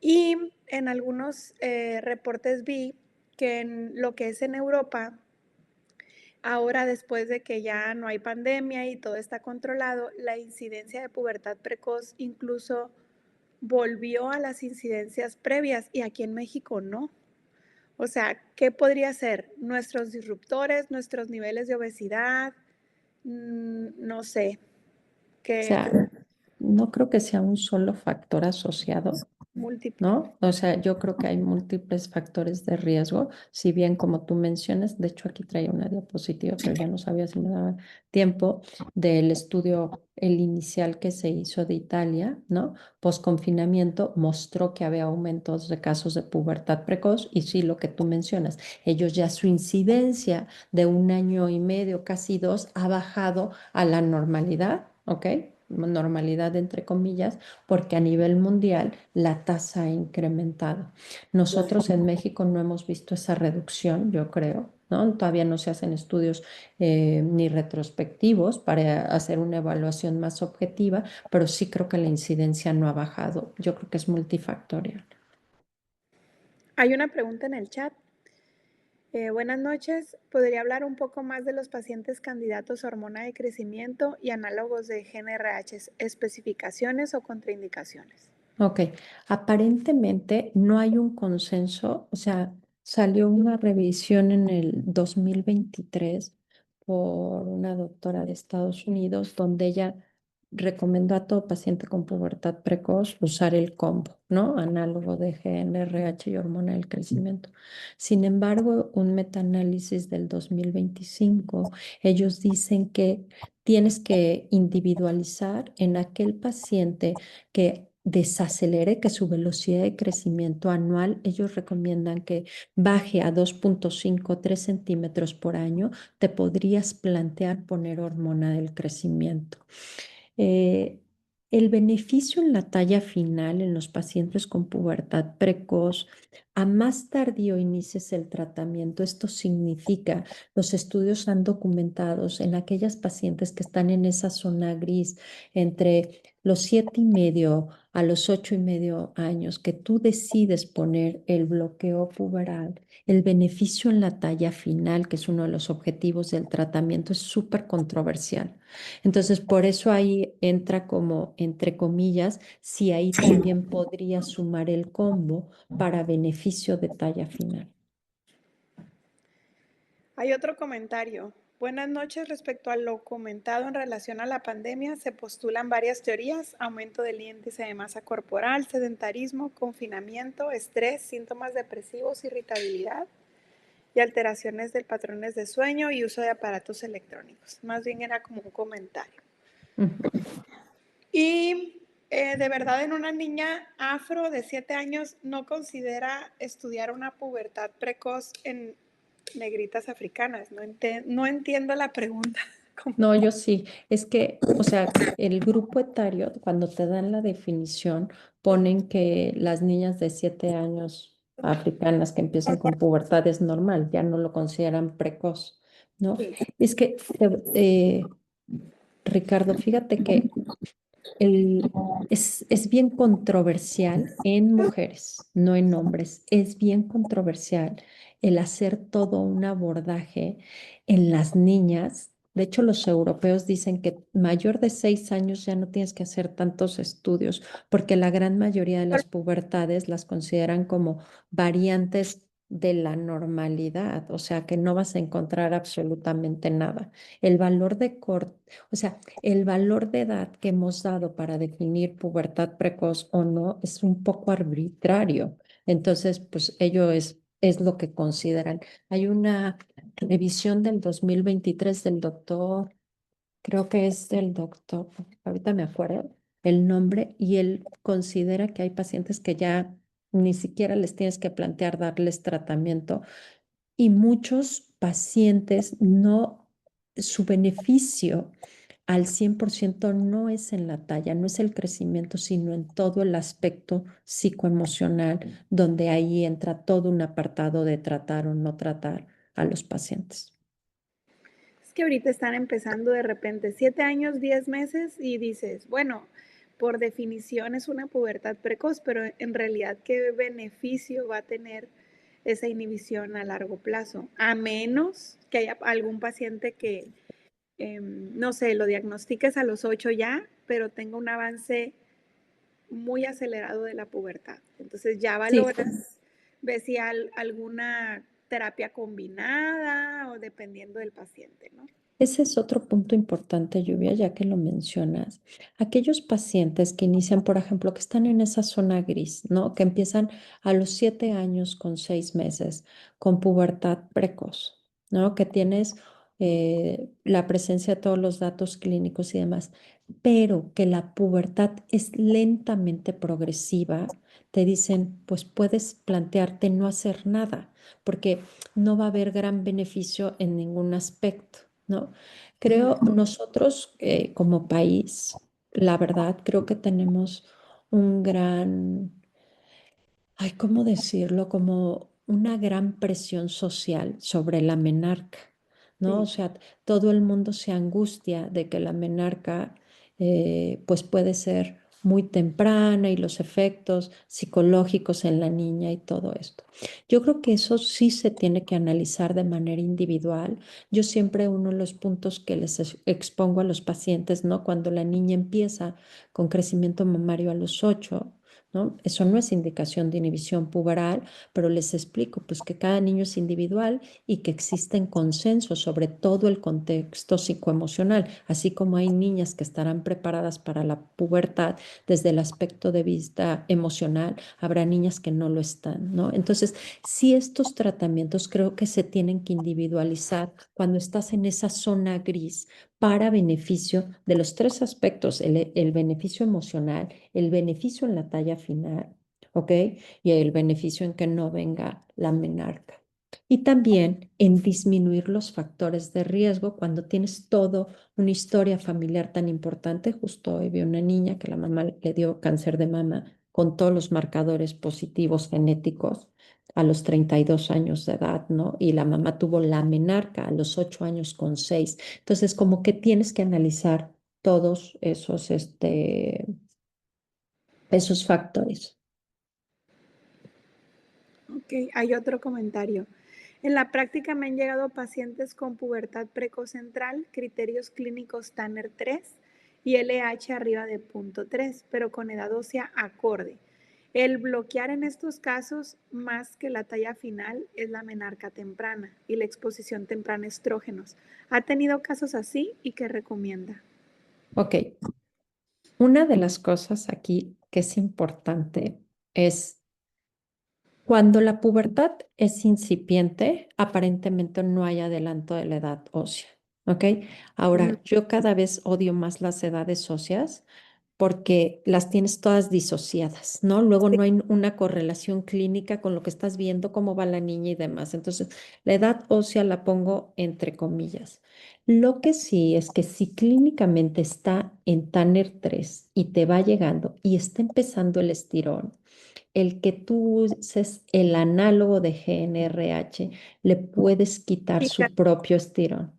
Y en algunos reportes vi que en lo que es en Europa, ahora después de que ya no hay pandemia y todo está controlado, la incidencia de pubertad precoz incluso volvió a las incidencias previas y aquí en México no. O sea, ¿qué podría ser? Nuestros disruptores, nuestros niveles de obesidad, no sé, O qué sea, no creo que sea un solo factor asociado, múltiples. ¿no? O sea, yo creo que hay múltiples factores de riesgo, si bien como tú mencionas, de hecho aquí traía una diapositiva, pero ya no sabía si me daba tiempo, del estudio, el inicial que se hizo de Italia, ¿no? Post-confinamiento mostró que había aumentos de casos de pubertad precoz y sí, lo que tú mencionas, ellos ya su incidencia de 1 año y medio, casi 2, ha bajado a la normalidad, ¿ok? Normalidad entre comillas, porque a nivel mundial la tasa ha incrementado. Nosotros en México no hemos visto esa reducción, yo creo, ¿no? Todavía no se hacen estudios ni retrospectivos para hacer una evaluación más objetiva, pero sí creo que la incidencia no ha bajado. Yo creo que es multifactorial. Hay una pregunta en el chat. Buenas noches. ¿Podría hablar un poco más de los pacientes candidatos a hormona de crecimiento y análogos de GnRH, especificaciones o contraindicaciones? Ok, aparentemente no hay un consenso, o sea, salió una revisión en el 2023 por una doctora de Estados Unidos donde ella recomendó a todo paciente con pubertad precoz usar el combo, ¿no? Análogo de GnRH y hormona del crecimiento. Sin embargo, un metaanálisis del 2025, ellos dicen que tienes que individualizar en aquel paciente que desacelere, que su velocidad de crecimiento anual, ellos recomiendan que baje a 2,5, 3 centímetros por año, te podrías plantear poner hormona del crecimiento. Eh, el beneficio en la talla final en los pacientes con pubertad precoz, a más tardío inicies el tratamiento, esto significa, los estudios han documentado en aquellas pacientes que están en esa zona gris entre los 7,5 a los 8,5 años, que tú decides poner el bloqueo puberal, el beneficio en la talla final, que es uno de los objetivos del tratamiento, es súper controversial. Entonces, por eso ahí entra como, entre comillas, si ahí también podría sumar el combo para beneficio de talla final. Hay otro comentario. Buenas noches. Respecto a lo comentado en relación a la pandemia, se postulan varias teorías: aumento del índice de masa corporal, sedentarismo, confinamiento, estrés, síntomas depresivos, irritabilidad y alteraciones de patrones de sueño y uso de aparatos electrónicos. Más bien era como un comentario. Y de verdad, en una niña afro de 7 años no considera estudiar una pubertad precoz en negritas africanas. No entiendo la pregunta. No, yo sí. Es que, o sea, el grupo etario, cuando te dan la definición, ponen que las niñas de 7 años africanas que empiezan con pubertad es normal, ya no lo consideran precoz, ¿no? Sí. Es que, Ricardo, fíjate que es bien controversial en mujeres, no en hombres. Es bien controversial el hacer todo un abordaje en las niñas. De hecho, los europeos dicen que mayor de 6 años ya no tienes que hacer tantos estudios, porque la gran mayoría de las pubertades las consideran como variantes de la normalidad, o sea que no vas a encontrar absolutamente nada. El valor de o sea, el valor de edad que hemos dado para definir pubertad precoz o no es un poco arbitrario. Entonces, pues ello es lo que consideran. Hay una revisión del 2023 del doctor, creo que es del doctor, ahorita me acuerdo el nombre, y él considera que hay pacientes que ya ni siquiera les tienes que plantear darles tratamiento y muchos pacientes no, su beneficio al 100% no es en la talla, no es el crecimiento, sino en todo el aspecto psicoemocional, donde ahí entra todo un apartado de tratar o no tratar a los pacientes. Es que ahorita están empezando de repente 7 años, 10 meses y dices, bueno, por definición es una pubertad precoz, pero en realidad, ¿qué beneficio va a tener esa inhibición a largo plazo? A menos que haya algún paciente que, no sé, lo diagnostiques a los 8 ya, pero tenga un avance muy acelerado de la pubertad. Entonces ya Sí, valoras, ves si hay alguna terapia combinada o dependiendo del paciente, ¿no? ese es otro punto importante, Lluvia, ya que lo mencionas. Aquellos pacientes que inician, por ejemplo, que están en esa zona gris, ¿no? Que empiezan a los 7 años con 6 meses, con pubertad precoz, ¿no? Que tienes la presencia de todos los datos clínicos y demás, pero que la pubertad es lentamente progresiva, te dicen, pues puedes plantearte no hacer nada, porque no va a haber gran beneficio en ningún aspecto. ¿No? Creo nosotros como país, la verdad, creo que tenemos un gran, ay, ¿cómo decirlo? Como una gran presión social sobre la menarca, ¿no? O Sí. sea, todo el mundo se angustia de que la menarca, pues puede ser muy temprana y los efectos psicológicos en la niña y todo esto. Yo creo que eso sí se tiene que analizar de manera individual. Yo siempre uno de los puntos que les expongo a los pacientes, ¿no? Cuando la niña empieza con crecimiento mamario a los 8, ¿no? Eso no es indicación de inhibición puberal, pero les explico pues que cada niño es individual y que existen consensos sobre todo el contexto psicoemocional, así como hay niñas que estarán preparadas para la pubertad desde el aspecto de vista emocional, habrá niñas que no lo están, ¿no? Entonces, sí estos tratamientos creo que se tienen que individualizar cuando estás en esa zona gris para beneficio de los tres aspectos, el beneficio emocional, el beneficio en la talla final, ¿ok? Y el beneficio en que no venga la menarca. Y también en disminuir los factores de riesgo cuando tienes todo una historia familiar tan importante. Justo hoy vi una niña que la mamá le dio cáncer de mama con todos los marcadores positivos genéticos a los 32 años de edad, ¿no? Y la mamá tuvo la menarca a los 8 años con 6. Entonces, como que tienes que analizar todos esos, esos factores. Ok, hay otro comentario. En la práctica me han llegado pacientes con pubertad precoz central, criterios clínicos Tanner 3 y LH arriba de 0.3, pero con edad ósea acorde. El bloquear en estos casos, más que la talla final, es la menarca temprana y la exposición temprana a estrógenos. ¿Ha tenido casos así y qué recomienda? Ok, una de las cosas aquí que es importante es cuando la pubertad es incipiente, aparentemente no hay adelanto de la edad ósea. ¿Ok? Ujú. Ahora, yo cada vez odio más las edades óseas porque las tienes todas disociadas, ¿no? Luego Sí. no hay una correlación clínica con lo que estás viendo, cómo va la niña y demás. Entonces, la edad ósea la pongo entre comillas. Lo que sí es que si clínicamente está en Tanner 3 y te va llegando y está empezando el estirón, el que tú uses el análogo de GNRH, le puedes quitar Chica. su propio estirón,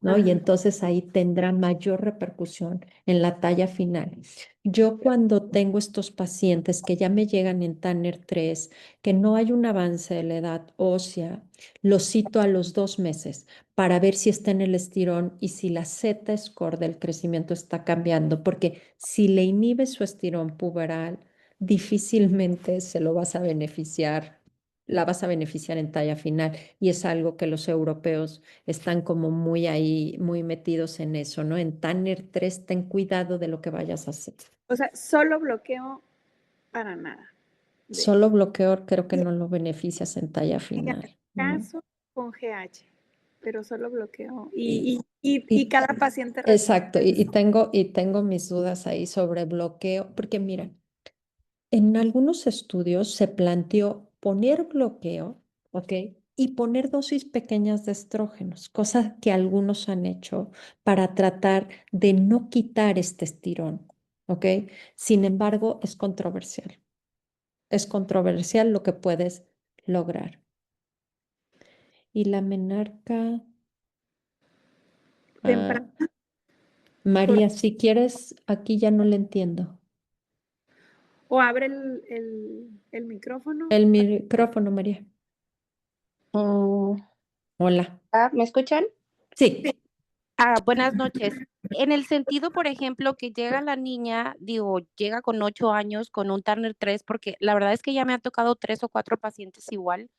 ¿no? Y Ajá. entonces ahí tendrá mayor repercusión en la talla final. Yo cuando tengo estos pacientes que ya me llegan en Tanner 3, que no hay un avance de la edad ósea, los cito a los 2 meses para ver si está en el estirón y si la Z-score del crecimiento está cambiando, porque si le inhibe su estirón puberal, difícilmente se lo vas a beneficiar la vas a beneficiar en talla final. Y es algo que los europeos están como muy ahí, muy metidos en eso, ¿no? En Tanner 3 ten cuidado de lo que vayas a hacer. O sea, solo bloqueo para nada. De, Solo bloqueador creo que y no lo beneficias en talla en final, ¿no? caso con GH, pero solo bloqueo. Y, Y y cada paciente responde. exacto, y tengo mis dudas ahí sobre bloqueo, porque mira, en algunos estudios se planteó poner bloqueo, ¿ok? Y poner dosis pequeñas de estrógenos, cosa que algunos han hecho para tratar de no quitar este estirón, ¿ok? Sin embargo, es controversial. Es controversial lo que puedes lograr. Y la menarca, Temprano, ah, por, María, si quieres, aquí ya no le entiendo. o abre el micrófono. El micrófono, María. Mm, Hola. ¿Me escuchan? Sí. Buenas noches. En el sentido, por ejemplo, que llega la niña, digo, llega con 8 años con un Turner 3, porque la verdad es que ya me ha tocado 3 o 4 pacientes igual,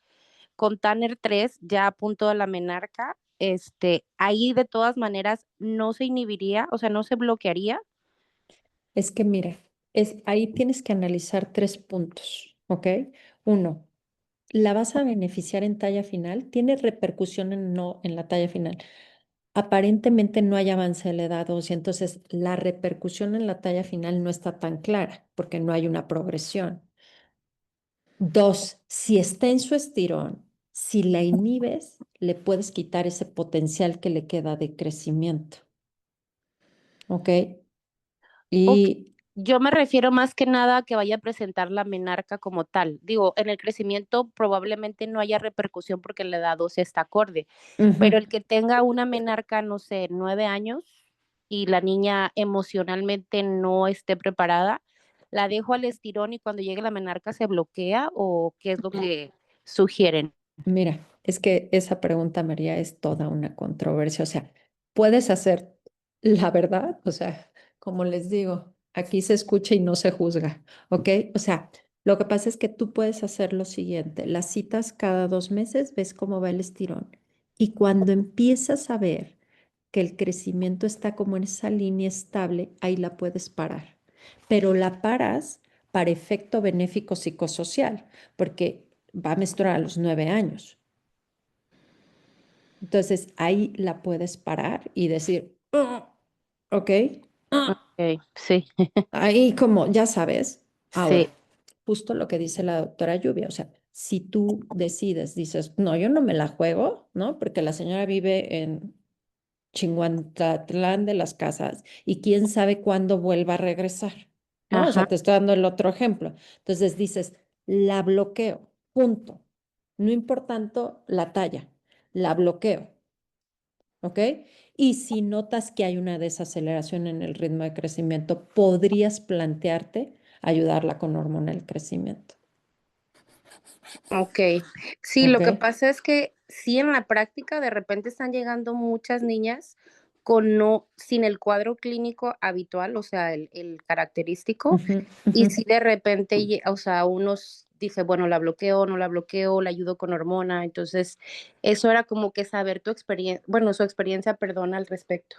con Turner 3 ya a punto de la menarca, ahí de todas maneras no se inhibiría, o sea, no se bloquearía. Es que mira, ahí tienes que analizar 3 puntos, ¿ok? Uno, ¿la vas a beneficiar en talla final? ¿Tiene repercusión no en la talla final? Aparentemente no hay avance de la edad 2 y entonces la repercusión en la talla final no está tan clara porque no hay una progresión. Dos, si está en su estirón, si la inhibes, le puedes quitar ese potencial que le queda de crecimiento, ¿ok? Ok, Y yo me refiero más que nada a que vaya a presentar la menarca como tal. Digo, en el crecimiento probablemente no haya repercusión porque la edad 12 está acorde, pero ujú, el que tenga una menarca, no sé, 9 años y la niña emocionalmente no esté preparada, ¿la dejo al estirón y cuando llegue la menarca se bloquea o qué es lo que sugieren? mira, es que esa pregunta, María, es toda una controversia. O sea, puedes hacer la verdad, o sea, como les digo, aquí se escucha y no se juzga, ¿ok? O sea, lo que pasa es que tú puedes hacer lo siguiente, las citas cada 2 meses, ves cómo va el estirón. Y cuando empiezas a ver que el crecimiento está como en esa línea estable, ahí la puedes parar. Pero la paras para efecto benéfico psicosocial, porque va a menstruar a los 9 años. Entonces ahí la puedes parar y decir, "Ah, ok, ah". Ok, sí, Ahí como, ya sabes, sí, ahora, justo lo que dice la doctora Lluvia, o sea, si tú decides, dices, no, yo no me la juego, ¿no? Porque la señora vive en Chinguantatlán de las Casas y quién sabe cuándo vuelva a regresar, ¿no? O ajá, sea, te estoy dando el otro ejemplo. Entonces dices, la bloqueo, punto. No importando la talla, la bloqueo, ¿ok? Y si notas que hay una desaceleración en el ritmo de crecimiento, podrías plantearte ayudarla con hormona del crecimiento, ok. Sí, ¿ok? lo que pasa es que sí en la práctica de repente están llegando muchas niñas con no, sin el cuadro clínico habitual, o sea, el característico, Ujú, y ujú. si de repente, o sea, unos dice, bueno, la bloqueo, no la bloqueo, la ayudo con hormona, entonces eso era como que saber tu experiencia, bueno, su experiencia, perdón, al respecto.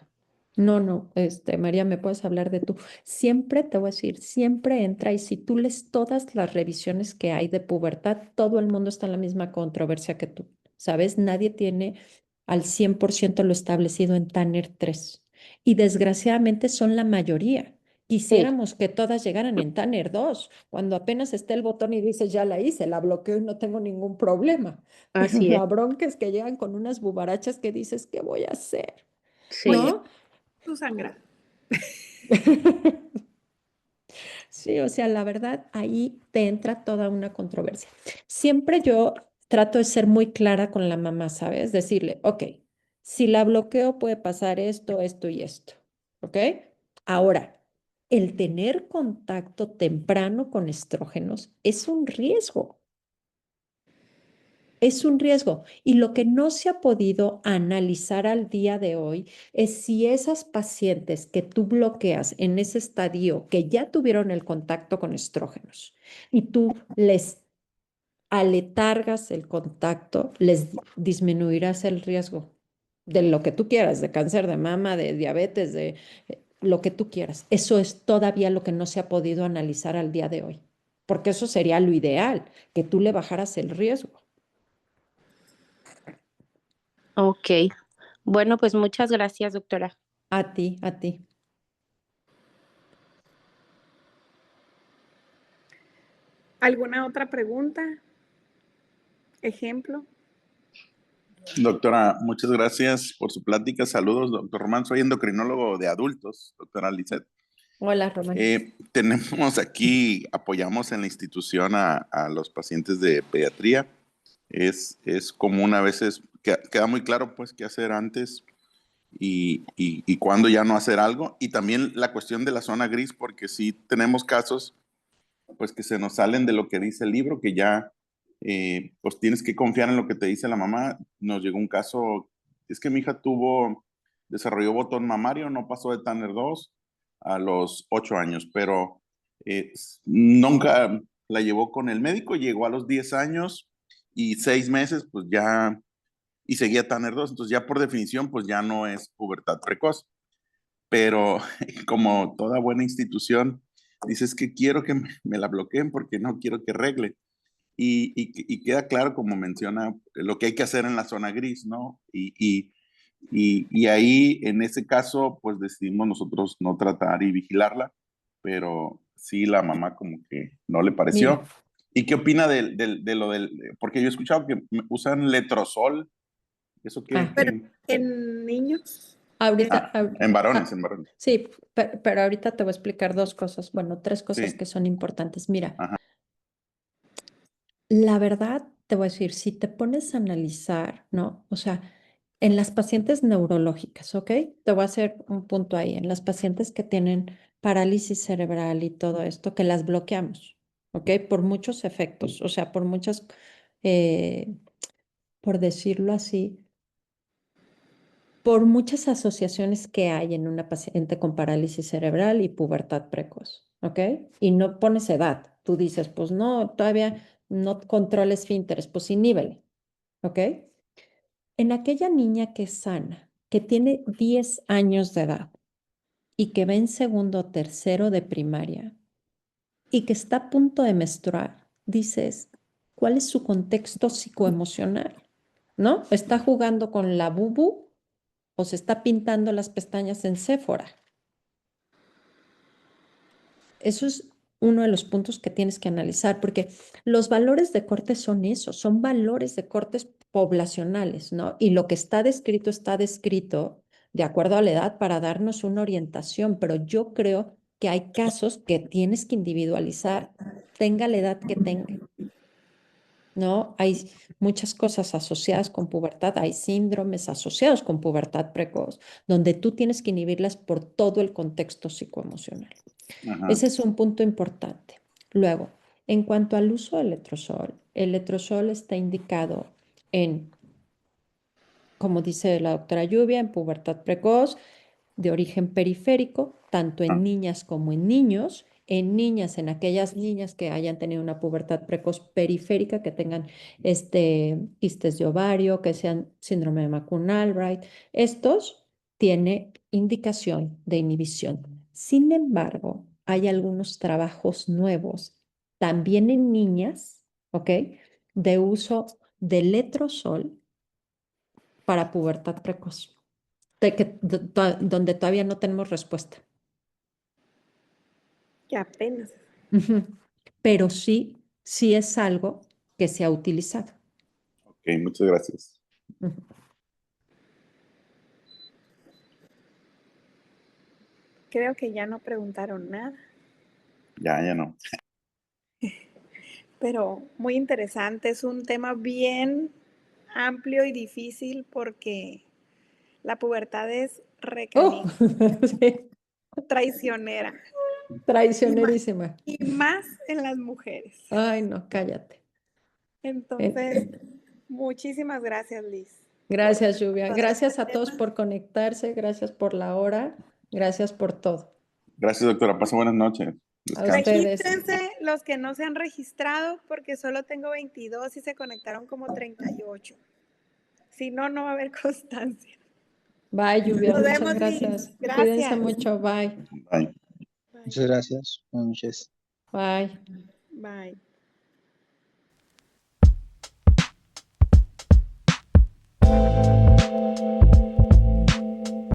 No, no, María, me puedes hablar de tú. Siempre te voy a decir, siempre entra y si tú lees todas las revisiones que hay de pubertad, todo el mundo está en la misma controversia que tú, ¿sabes? Nadie tiene al 100% lo establecido en Tanner 3 y desgraciadamente son la mayoría. Sí, Quisiéramos que todas llegaran en Tanner 2 cuando apenas está el botón y dices, ya la hice, la bloqueo y no tengo ningún problema. Pero así es, la bronca es que llegan con unas bubarachas que dices, ¿qué voy a hacer? sí. Oye, ¿No? tu sangra. Sí, o sea, la verdad, ahí te entra toda una controversia. Siempre yo trato de ser muy clara con la mamá, ¿sabes? Decirle, ok, si la bloqueo puede pasar esto, esto y esto, ¿ok? Ahora, el tener contacto temprano con estrógenos es un riesgo. Es un riesgo. Y lo que no se ha podido analizar al día de hoy es si esas pacientes que tú bloqueas en ese estadio que ya tuvieron el contacto con estrógenos y tú les aletargas el contacto, les disminuirás el riesgo de lo que tú quieras, de cáncer de mama, de diabetes, de lo que tú quieras. Eso es todavía lo que no se ha podido analizar al día de hoy, porque eso sería lo ideal, que tú le bajaras el riesgo. Ok. Bueno, pues muchas gracias, doctora. A ti, a ti. ¿Alguna otra pregunta? ¿Ejemplo? Doctora, muchas gracias por su plática. Saludos, doctor Román. Soy endocrinólogo de adultos, doctora Lisette. Hola, Román. Tenemos aquí, apoyamos en la institución a los pacientes de pediatría. Es común a veces, queda muy claro pues qué hacer antes y cuándo ya no hacer algo. Y también la cuestión de la zona gris, porque sí tenemos casos pues que se nos salen de lo que dice el libro, que ya pues tienes que confiar en lo que te dice la mamá. Nos llegó un caso, es que mi hija desarrolló botón mamario, no pasó de Tanner 2 a los 8 años, pero nunca la llevó con el médico, llegó a los 10 años y 6 meses, pues ya, y seguía Tanner 2, entonces ya por definición, pues ya no es pubertad precoz. Pero como toda buena institución, dices que quiero que me la bloqueen porque no quiero que regle. Y queda claro, como menciona, lo que hay que hacer en la zona gris, ¿no? Y ahí, en ese caso, pues decidimos nosotros no tratar y vigilarla, pero sí la mamá como que no le pareció. Mira. ¿Y qué opina de lo del, porque yo he escuchado que usan letrozol, ¿eso qué? Ah. Pero en niños, Ahorita, En varones, en varones. sí, pero ahorita te voy a explicar dos cosas, bueno, tres cosas Sí. que son importantes. Mira, Ajá. la verdad, te voy a decir, si te pones a analizar, ¿no? O sea, en las pacientes neurológicas, ¿ok? Te voy a hacer un punto ahí, en las pacientes que tienen parálisis cerebral y todo esto, que las bloqueamos, ¿ok? Por muchos efectos, o sea, por muchas, por decirlo así, por muchas asociaciones que hay en una paciente con parálisis cerebral y pubertad precoz, ¿ok? Y no pones edad. Tú dices, pues no, todavía no controles esfínteres, pues inhíbele, ¿ok? En aquella niña que es sana, que tiene 10 años de edad y que va en segundo o tercero de primaria y que está a punto de menstruar, dices, ¿cuál es su contexto psicoemocional? ¿No? ¿Está jugando con la bubu o se está pintando las pestañas en Sephora? Eso es uno de los puntos que tienes que analizar, porque los valores de corte son eso, son valores de cortes poblacionales, ¿no? Y lo que está descrito de acuerdo a la edad para darnos una orientación, pero yo creo que hay casos que tienes que individualizar, tenga la edad que tenga. ¿No? Hay muchas cosas asociadas con pubertad, hay síndromes asociados con pubertad precoz, donde tú tienes que inhibirlas por todo el contexto psicoemocional. Ajá. Ese es un punto importante. Luego, en cuanto al uso del letrozol, el letrozol está indicado en, como dice la doctora Lluvia, en pubertad precoz, de origen periférico, tanto en niñas como en niños. En niñas, en aquellas niñas que hayan tenido una pubertad precoz periférica, que tengan quistes de ovario, que sean síndrome de McCune-Albright, estos tiene indicación de inhibición. Sin embargo, hay algunos trabajos nuevos, también en niñas, ¿ok? De uso de letrozol para pubertad precoz donde todavía no tenemos respuesta. que apenas. Pero sí, sí es algo que se ha utilizado. Ok, muchas gracias. Creo que ya no preguntaron nada, Ya no. pero muy interesante. Es un tema bien amplio y difícil porque la pubertad es Oh, recanija, sí, traicionera traicionerísima. y más en las mujeres. Ay, no, cállate. Entonces, muchísimas gracias, Liz, por Gracias, Lluvia. todo Gracias este a todos tema. por conectarse. Gracias por la hora. Gracias por todo. Gracias, doctora. Pasa buenas noches. A Descansen. ustedes. Regístrense los que no se han registrado porque solo tengo 22 y se conectaron como 38. Si no, no va a haber constancia. Bye, Lluvia. Nos Muchas vemos, gracias. Liz. Cuídense Gracias. mucho. Bye. Bye. Bye. Muchas gracias. Buenas noches. Bye. Bye.